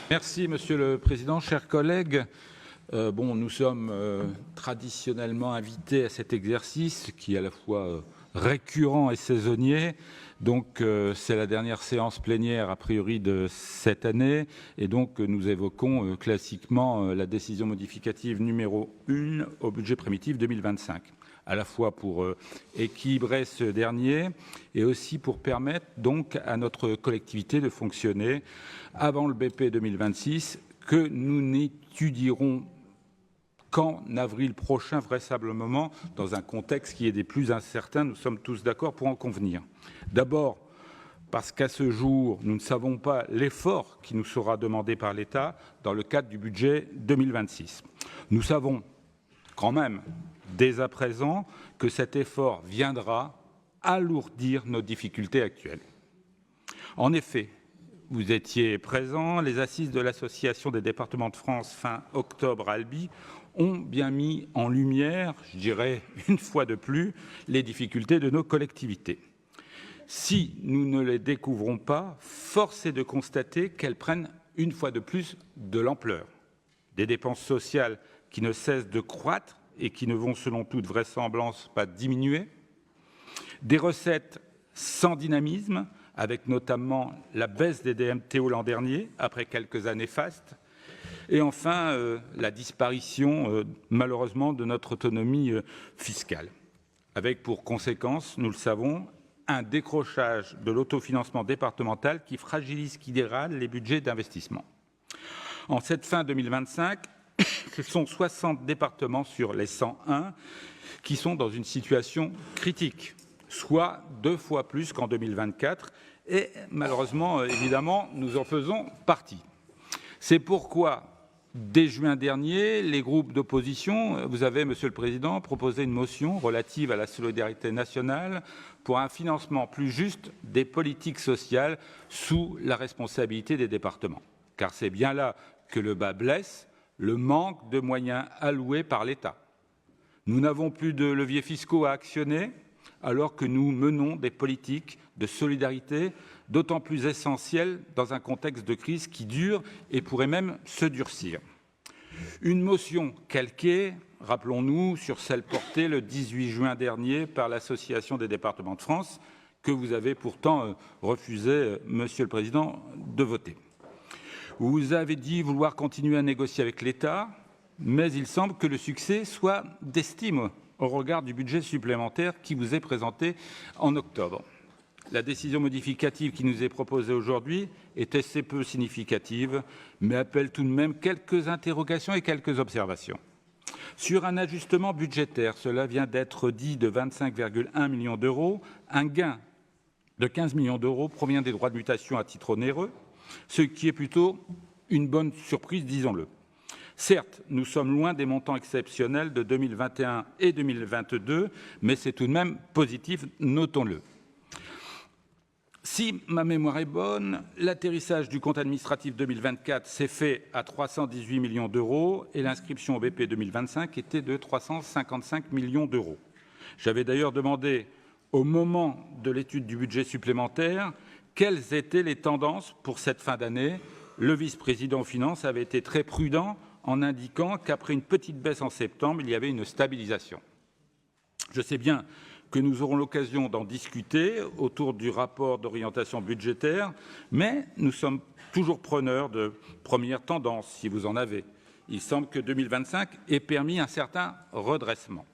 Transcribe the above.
Merci, Monsieur le Président. Chers collègues, nous sommes traditionnellement invités à cet exercice qui est à la fois récurrent et saisonnier. Donc, c'est la dernière séance plénière, a priori, de cette année. Et donc, nous évoquons classiquement la décision modificative numéro 1 au budget primitif 2025. À la fois pour équilibrer ce dernier et aussi pour permettre donc à notre collectivité de fonctionner avant le BP 2026 que nous n'étudierons qu'en avril prochain, vraisemblablement, dans un contexte qui est des plus incertains. Nous sommes tous d'accord pour en convenir. D'abord, parce qu'à ce jour, nous ne savons pas l'effort qui nous sera demandé par l'État dans le cadre du budget 2026. Nous savons quand même, dès à présent, que cet effort viendra alourdir nos difficultés actuelles. En effet, vous étiez présents, les assises de l'Association des départements de France fin octobre à Albi ont bien mis en lumière, je dirais une fois de plus, les difficultés de nos collectivités. Si nous ne les découvrons pas, force est de constater qu'elles prennent une fois de plus de l'ampleur. Des dépenses sociales qui ne cessent de croître et qui ne vont, selon toute vraisemblance, pas diminuer. Des recettes sans dynamisme, avec notamment la baisse des DMTO l'an dernier, après quelques années fastes. Et enfin, la disparition, malheureusement, de notre autonomie fiscale, avec pour conséquence, nous le savons, un décrochage de l'autofinancement départemental qui fragilise, qui dégrade les budgets d'investissement. En cette fin 2025, ce sont 60 départements sur les 101 qui sont dans une situation critique, soit 2 fois plus qu'en 2024. Et malheureusement, évidemment, nous en faisons partie. C'est pourquoi, dès juin dernier, les groupes d'opposition, vous avez, Monsieur le Président, proposé une motion relative à la solidarité nationale pour un financement plus juste des politiques sociales sous la responsabilité des départements. Car c'est bien là que le bât blesse, le manque de moyens alloués par l'État. Nous n'avons plus de leviers fiscaux à actionner alors que nous menons des politiques de solidarité d'autant plus essentielles dans un contexte de crise qui dure et pourrait même se durcir. Une motion calquée, rappelons-nous, sur celle portée le 18 juin dernier par l'Association des départements de France, que vous avez pourtant refusé, Monsieur le Président, de voter. Vous avez dit vouloir continuer à négocier avec l'État, mais il semble que le succès soit d'estime au regard du budget supplémentaire qui vous est présenté en octobre. La décision modificative qui nous est proposée aujourd'hui est assez peu significative, mais appelle tout de même quelques interrogations et quelques observations. Sur un ajustement budgétaire, cela vient d'être dit, de 25,1 millions d'euros, un gain de 15 millions d'euros provient des droits de mutation à titre onéreux, ce qui est plutôt une bonne surprise, disons-le. Certes, nous sommes loin des montants exceptionnels de 2021 et 2022, mais c'est tout de même positif, notons-le. Si ma mémoire est bonne, l'atterrissage du compte administratif 2024 s'est fait à 318 millions d'euros et l'inscription au BP 2025 était de 355 millions d'euros. J'avais d'ailleurs demandé, au moment de l'étude du budget supplémentaire, quelles étaient les tendances pour cette fin d'année. Le vice-président aux finances avait été très prudent en indiquant qu'après une petite baisse en septembre, il y avait une stabilisation. Je sais bien que nous aurons l'occasion d'en discuter autour du rapport d'orientation budgétaire, mais nous sommes toujours preneurs de premières tendances, si vous en avez. Il semble que 2025 ait permis un certain redressement.